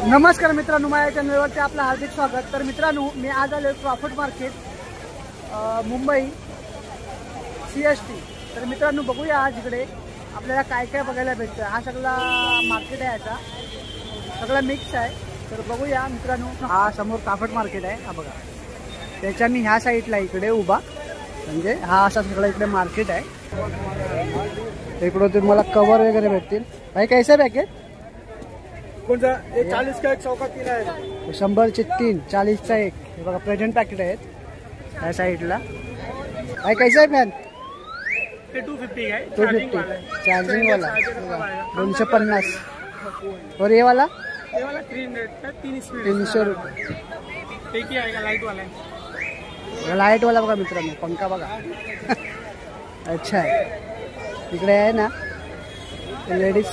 नमस्कार मित्रांनो, माझ्या चॅनलवरती आपलं हार्दिक स्वागत। तर मित्रांनो, मी आज आलो क्रॉफर्ड मार्केट मुंबई CST। तर मित्रांनो, बघूया आज इकडे आपल्याला काय काय बघायला भेटतं। हा सगळा मार्केट आहे, याचा सगळा मिक्स आहे। तर बघूया मित्रांनो, हा समोर क्रॉफर्ड मार्केट आहे, हा बघा। त्याच्या मी ह्या साईडला इकडे उभा, म्हणजे हा असा सगळा इकडे मार्केट आहे। इकडे तुम्हाला कवर वगैरे भेटतील। भाई कैसा है पैकेट? कौन सा? 40 का 100 का 3 है। 100 चे 3, 40 चा 1। हे बघा प्रेझेंट पॅकेट आहेत या साईडला। भाई कैसा है फॅन? 250 है, 250 चार्जिंग वाला 250। और ये वाला 300 का 3 स्पीड 300 रुपये। एक ही आएगा, लाइट वाला है। लाईट वाला बघा मित्रांनो, पंखा बघा। अच्छा आहे। इकडे आहे ना लेडीज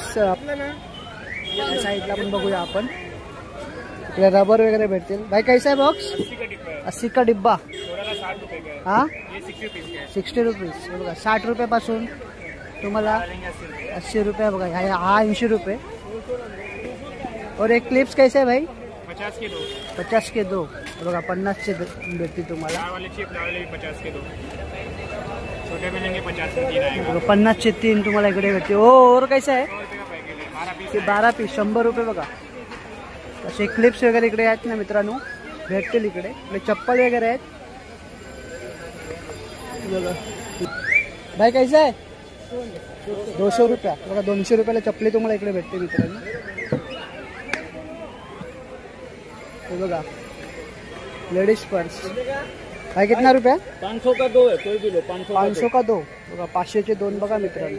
साइडला पण बघूया आपण। इकडे रबर वगैरे भेटतील। भाई कैसा है बॉक्स? 80 का डिब्बा। हाँ 60 रुपीज। बघा 60 रुपये पासून तुम्हाला 80 रुपये बघा, हा 80 रुपये। और एक क्लिप्स कैसे है भाई? 50 के 2। 50 के 2 बघा, 50 चे भेटतील तुम्हाला। 50 के 2 छोटे मिलेंगे, 50 के 3 आएगा। 50 चे 3 तुम्हाला इकडे भेटते। और कैसा है? 12 पीस 100 रुपये बघा। असे क्लिप्स वगैरे इकडे आहेत ना मित्रांनो, भेटतील इकडे। इकडे चप्पल वगैरे आहेत बघा। भाई कैसा है? 200 रुपया बघा, 200 रुपयाला चप्पली तुम्हाला इकडे भेटते मित्रांनो। हे बघा लेडीज पर्स। भाई कितना रुपया? 500 का 2 है, कोई भी लो। 500 का 2 बघा, 500 चे 2 बघा मित्रांनो।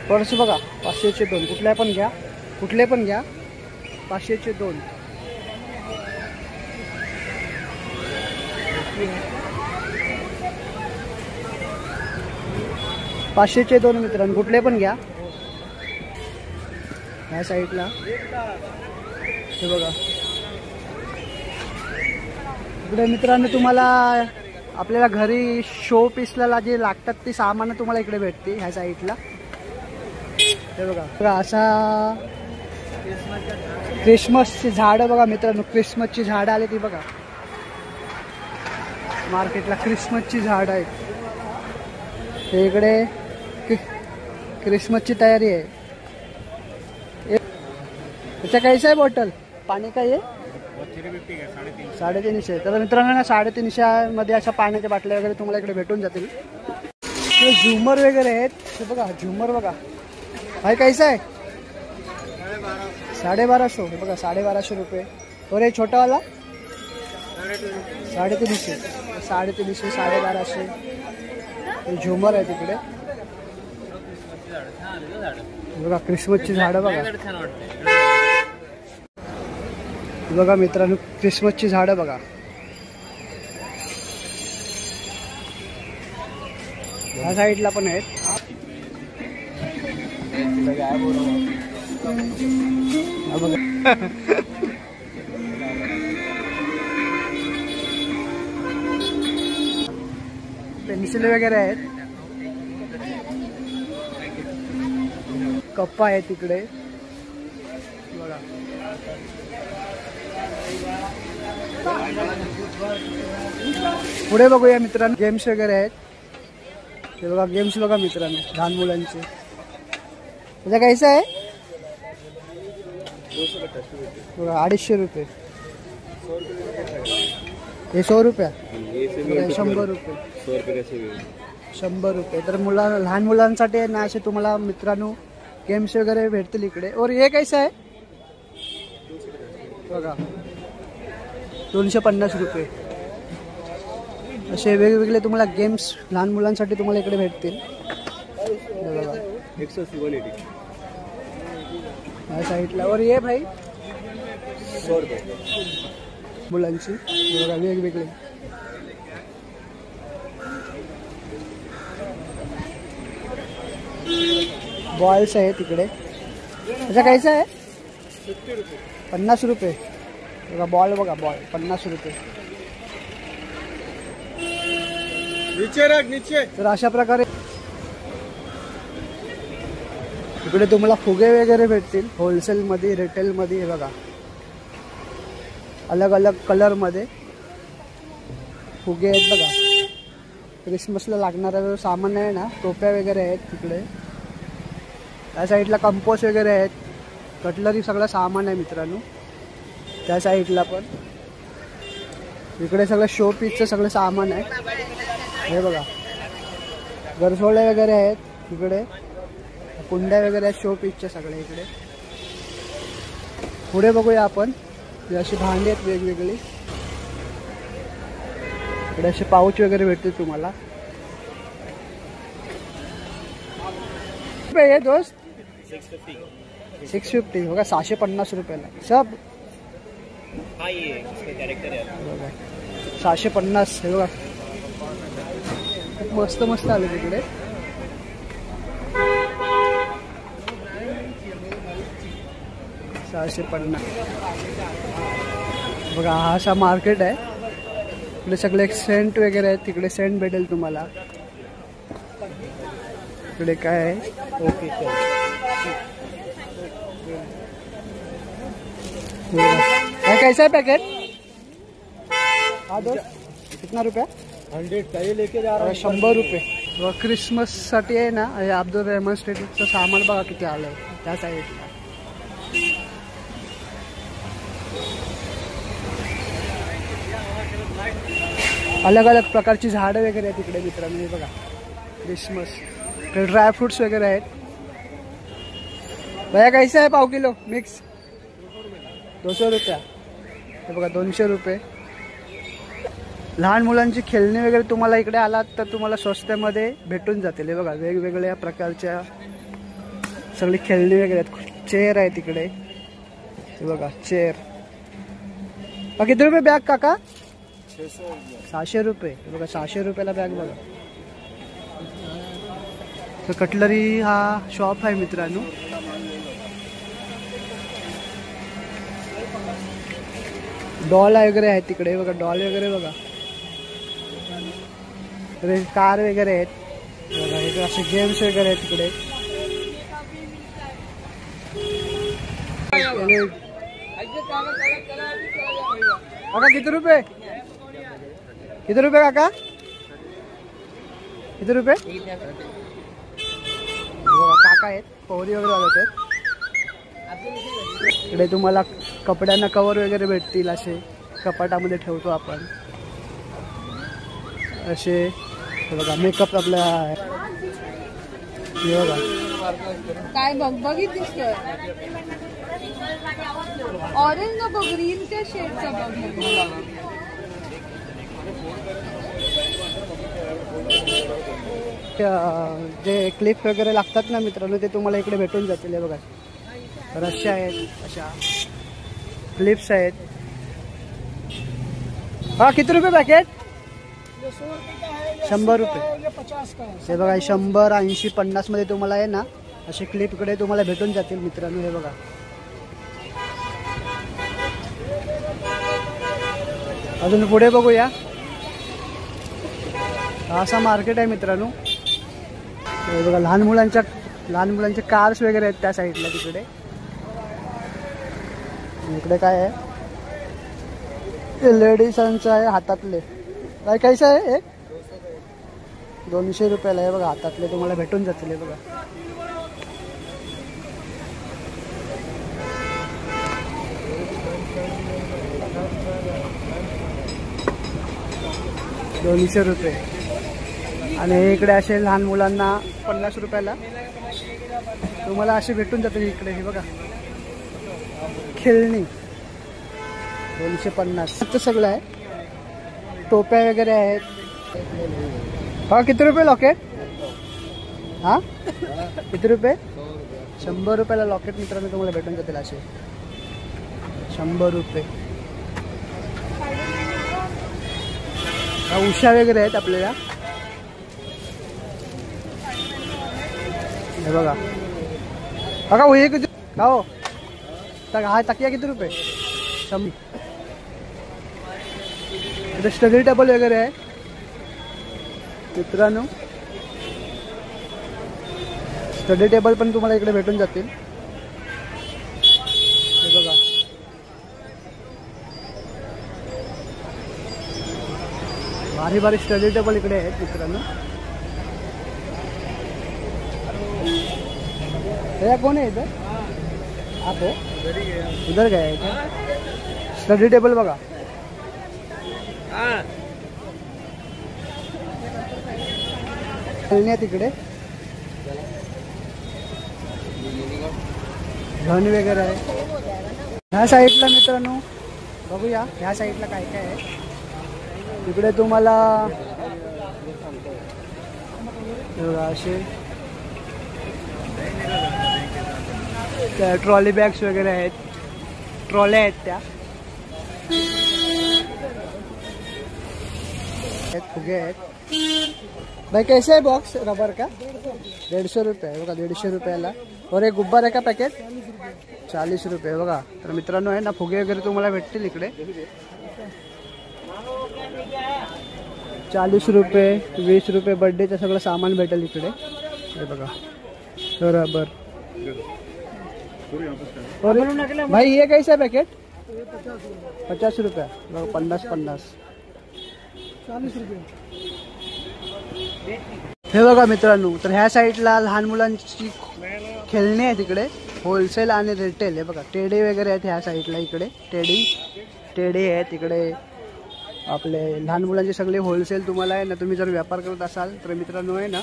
पर्स बघा 500 चे 2, कुठल्या पण घ्या, कुठले पण घ्या, 500 चे 2। पाचशे चे 2 मित्रांनो, कुठले पण घ्या। ह्या साईडला हे बघा। इकडे मित्रांनो तुम्हाला आपल्याला घरी शो पीसला जे लागतात ती सामान तुम्हाला इकडे भेटते ह्या साईडला। हे बघा असा क्रिसमसची झाडं बघा मित्रांनो, क्रिसमसची झाडं आली ती बघा मार्केटला। क्रिसमसची झाड आहेत हे इकडे, क्रिसमसची तयारी आहे। त्याच्या कैसा आहे बॉटल पाणी का? ये 350। तर मित्रांनो ना 350 मध्ये अशा पाण्याच्या बाटल्या वगैरे तुम्हाला इकडे भेटून जातील। झुमर वगैरे आहेत हे बघा, झुमर बघा। भाई कैसा है? 1250 हे बघा, 1250 रुपये। और ये छोटा वाला 350, 350 1250 झुमर आहे तिकडे बघा। क्रिसमसची झाडं बघा, बघा मित्रांनो, क्रिसमसची झाडं बघा। ह्या साईडला पण आहेत बघा। पेन्सिल वगैरे आहेत, कप्पा आहे तिकडे बघा। पुढे बघूया मित्रांनो, गेम्स वगैरे आहेत हे बघा। गेम्स बघा मित्रांनो, लहान मुलांचे। त्याचा कैसा आहे बघा? 250 रुपये। हे 100 रुपया, 100 रुपये, 100 रुपये। तर लहान मुलांसाठी आहे ना असे तुम्हाला मित्रांनो गेम्स वगैरे भेटतील इकडे। और हे कैसा आहे बघा? 250 रुपये। असे वेगवेगळे तुम्हाला गेम्स लहान मुलांसाठी तुम्हाला इकडे भेटतील बघा। 180 ह्या साईडला। और ये भाई 100 रुपये मुलांची बघा, वेगवेगळे। बॉल्स आहेत तिकडे। त्याचा कैसा आहे? 50 रुपये बघा। बॉल बघा, बॉल 50 रुपये। नीचे रख, नीचे। तर अशा प्रकारे इकडे तुम्हाला फुगे वगैरे भेटतील होलसेलमध्ये, रिटेलमध्ये. हे बघा अलग अलग कलरमध्ये फुगे आहेत बघा. क्रिसमसला लागणारा सामान आहे ना, टोप्या वगैरे आहेत तिकडे. त्या साईडला कंपोस्ट वगैरे आहेत, कटलरी सगळं सामान आहे मित्रांनो. त्या साईडला पण इकडे सगळं शो पीसचं सगळं सामान आहे. हे बघा गरसोळे वगैरे आहेत इकडे, कुंड्या वगैरे आहेत शो पीसच्या सगळे इकडे. पुढे बघूया आपण, अशी भांडी आहेत वेगवेगळी. इकडे असे पाऊच वगैरे भेटतील तुम्हाला. हे दोस्त 650 बघा, 650 रुपयाला सब. हाँ ये इसका कैरेक्टर है बघा 650. हे बघा मस्त मस्त आले तिकडे. बघा हा असा मार्केट आहे. इकडे सगळे सेंट वगैरे आहेत, तिकडे सेंट भेटेल तुम्हाला. इकडे काय आहे, ओके काय कैसा है पैकेट? हाँ दोस्त कितना रुपया? 100 का ये लेके जा रहा हूँ. 100 रुपये. क्रिसमससाठी आहे ना, हे अब्दुल रहमान स्ट्रीटचं सामान बघा किती आलं आहे त्या साईडला. अलग अलग प्रकारची झाडं वगैरे आहेत तिकडे मित्रांनो. हे बघा क्रिसमस. इकडे ड्रायफ्रुट्स वगैरे आहेत. भैया कैसा आहे पाव किलो मिक्स? 200 रुपया. हे बघा 200 रुपये. लहान मुलांची खेळणी वगैरे तुम्हाला इकडे आलात तर तुम्हाला स्वस्तामध्ये भेटून जातील. हे बघा वेगवेगळ्या प्रकारच्या सगळी खेळणी वगैरे आहेत. चेअर आहे तिकडे. हे बघा चेअर. किती रुपये बॅग काका? 600 रुपये. हे बघा 600 रुपयाला बॅग बघा. तर कटलरी हा शॉप आहे मित्रांनो. डॉल वगैरे आहेत तिकडे बघा. डॉल वगैरे बघा. कार वगैरे आहेत बघा. इकडे असे गेम्स वगैरे आहेत तिकडे. काका किती रुपये? किती रुपये काका? किती रुपये? बघा काका आहेत, पोहरी वगैरे वाजत आहेत. इकडे तुम्हाला कपड्यांना कवर वगैरे भेटतील. असे कपाटामध्ये ठेवतो आपण असे. बघा मेकअप आपला हे बघा काय बघ बघितलीस ऑरेंज नको ग्रीन त्या शेडचा बघ. जे क्लिप वगैरे लागतात ना मित्रांनो, ते तुम्हाला इकडे भेटून जातील. हे बघा रश्या आहेत, अशा क्लिप्स आहेत. हा किती रुपये पॅकेट? 100 रुपये. हे बघा 100, 80, 50 मध्ये तुम्हाला आहे ना असे क्लिप इकडे तुम्हाला भेटून जातील मित्रांनो. हे बघा अजून पुढे बघूया. असा मार्केट आहे मित्रांनो. हे बघा लहान मुलांचे कार्स वगैरे आहेत त्या साईडला तिकडे. इकडे काय आहे, लेडीजांचं आहे हातातले. काय कैसे आहे? एक 200 रुपयाला आहे बघा. हातातले तुम्हाला भेटून जातील. हे बघा ₹200. आणि इकडे असे लहान मुलांना 50 रुपयाला तुम्हाला असे भेटून जातील इकडे. हे बघा खेळणी 250 सगळं आहे. टोप्या वगैरे आहेत. हा किती रुपये लॉकेट? हा किती रुपये? 100 रुपयाला लॉकेट मित्रांनो तुम्हाला भेटून जातील असे. 100 रुपये. उषा वगैरे आहेत आपल्याला. हे बघा बघा हे किती का हो? हा तकिया किती रुपये? 100. इथे स्टडी टेबल वगैरे आहे मित्रांनो. स्टडी टेबल पण तुम्हाला इकडे भेटून जातील. हे बघा भारी भारी स्टडी टेबल इकडे आहेत मित्रांनो. भैया कौन है इधर? आप हो? उधर गए हैं क्या? स्टडी टेबल बघा. खेळणे तिकडे घन वगैरे आहे. ह्या साईडला मित्रांनो बघूया ह्या साईडला काय काय आहे. तिकडे तुम्हाला असे ट्रॉली बॅग्स वगैरे आहेत. ट्रॉल्या आहेत त्या. फुगे आहेत. भाई कैसे है बॉक्स रबर का? 150 रुपये आहे बघा. 150 रुपयाला. और एक गुब्बारे का पॅकेट 40 रुपये बघा. तर मित्रांनो आहे ना फुगे वगैरे तुम्हाला भेटतील इकडे. 40 रुपये 20 रुपये बर्थडेचं सगळं सामान भेटेल इकडे. हे बघा रबर. और भाई ये कैसा पैकेट? 50 रुपये. 50 40 रुपये. हे बघा मित्रांनो तर ह्या साईडला लहान मुलांची खेळणी आहे तिकडे होलसेल आणि रिटेल. हे बघा टेडी वगैरे आहेत ह्या साईडला. इकडे टेडी आहेत इकडे. आपले लहान मुलांचे सगळे होलसेल तुम्हाला आहे ना. तुम्ही जर व्यापार करत असाल तर मित्रांनो आहे ना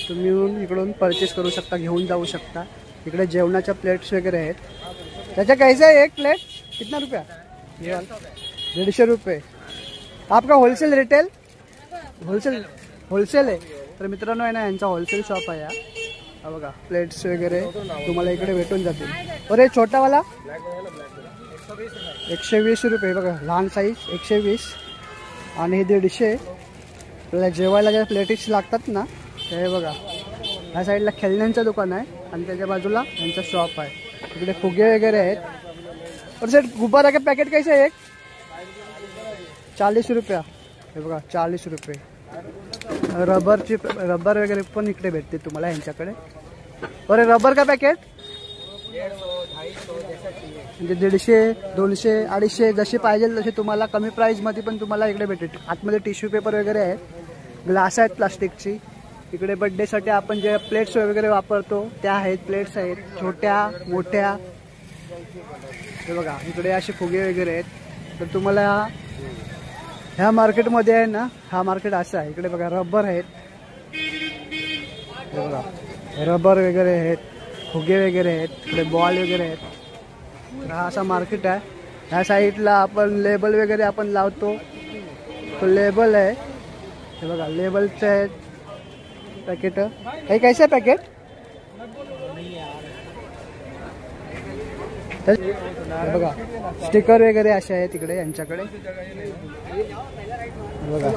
तुम्ही इकडून परचेस करू शकता, घेऊन जाऊ शकता. इकडे जेवणाच्या प्लेट्स वगैरे आहेत. त्याच्या कैसे आहे एक प्लेट? कितना रुपया? 150 रुपये. आपका होलसेल रिटेल? होलसेल आहे. तर मित्रांनो आहे ना यांचा होलसेल शॉप आहे. हा बघा प्लेट्स वगैरे तुम्हाला इकडे भेटून जातील. और एक छोटावाला 120 रुपये बघा. लहान साईज 120 आणि हे 150. आपल्याला जेवायला ज्या प्लेटिक्स लागतात ना हे बघा. ह्या साईडला खेळण्यांचं दुकान आहे आणि त्याच्या बाजूला यांचा शॉप आहे. इकडे फुगे वगैरे आहेत. और सेट गुब्बारा का पॅकेट कैसे आहे? 40 रुपया. हे बघा 40 रुपये. रबर वगैरे पण इकडे भेटते तुम्हाला यांच्याकडे. और रबर का पॅकेट 150 200 250 जसे पाहिजे तसे तुम्हाला कमी प्राईजमध्ये पण तुम्हाला इकडे भेटेल. आतमध्ये टिश्यू पेपर वगैरे आहेत. ग्लास आहेत प्लास्टिकची. इकडे बर्थडेसाठी आपण जे प्लेट्स वगैरे वापरतो त्या आहेत. प्लेट्स आहेत छोट्या मोठ्या. हे बघा इकडे असे फुगे वगैरे आहेत. तर तुम्हाला ह्या मार्केटमध्ये आहे ना हा मार्केट असा आहे. इकडे बघा रबर आहेत. हे बघा रबर वगैरे आहेत. फुगे वगैरे आहेत. इकडे बॉल वगैरे आहेत. हा असा मार्केट आहे. ह्या साईडला आपण लेबल वगैरे आपण लावतो तो लेबल आहे. हे बघा लेबलचे आहेत पॅकेट. हे कैसे पॅकेट? बघा स्टिकर वगैरे असे आहेत तिकडे यांच्याकडे. बघा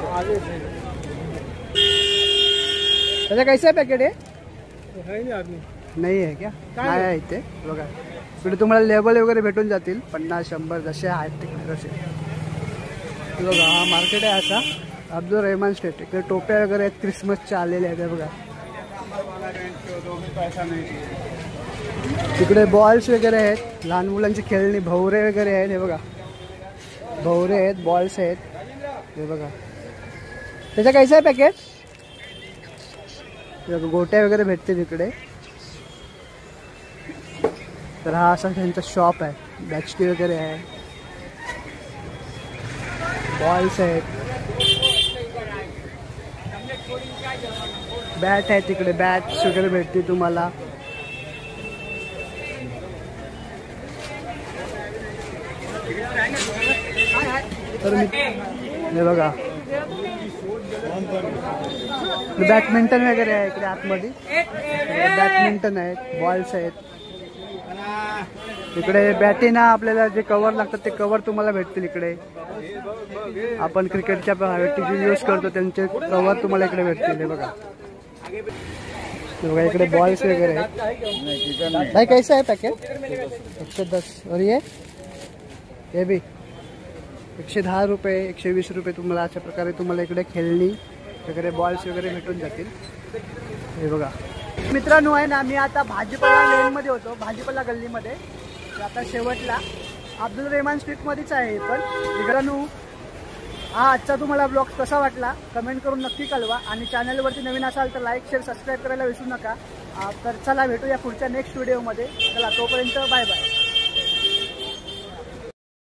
त्याचा कैसे पॅकेट आहे? नाही आहे क्या? नाही आहे इथे. बघा इकडे तुम्हाला लेबल वगैरे भेटून जातील 50 100 जसे आहेत तिकडे तसे. बघा हा मार्केट आहे असा अब्दुल रहमान स्ट्रीट. इकडे टोप्या वगैरे आहेत क्रिसमसच्या आलेल्या आहेत. बघा तिकडे बॉल्स वगैरे आहेत. लहान मुलांची खेळणी भवरे वगैरे आहेत. हे बघा भवरे आहेत बॉल्स आहेत. हे बघा त्याचा कैसा आहे पॅकेट? गोट्या वगैरे भेटते तिकडे. तर हा असा त्यांचा शॉप आहे. बॅचटी वगैरे आहे. बॉल्स आहेत. बॅट आहे तिकडे. बॅट्स वगैरे भेटते तुम्हाला. तर हे बघा बॅडमिंटन वगैरे आहे इकडे आतमध्ये. बॅडमिंटन आहेत. बॉल्स आहेत. इकडे बॅटीना आपल्याला जे कवर लागतात ते कवर तुम्हाला भेटतील इकडे. आपण क्रिकेटच्या जे यूज करतो त्यांचे कवर तुम्हाला इकडे भेटतील. हे बघा इकडे बॉल्स वगैरे आहेत. भाई कैसा है पैकेट? 110. और ये भी 110 रुपये 120 रुपये. तुम्हाला अशा प्रकारे तुम्हाला इकडे खेळणी वगैरे बॉल्स वगैरे भेटून जातील. हे बघा मित्रांनो आहे ना, मी आता भाजीपाला लेनमध्ये होतो, भाजीपाला गल्लीमध्ये. तर आता शेवटला अब्दुल रेहमान स्ट्रीटमध्येच आहे. पण मित्रांनो, हा आजचा तुम्हाला ब्लॉग कसा वाटला कमेंट करून नक्की कळवा. आणि चॅनलवरती नवीन असाल तर लाईक शेअर सबस्क्राईब करायला विसरू नका. तर चला भेटूया पुढच्या नेक्स्ट व्हिडिओमध्ये. चला तोपर्यंत बाय बाय.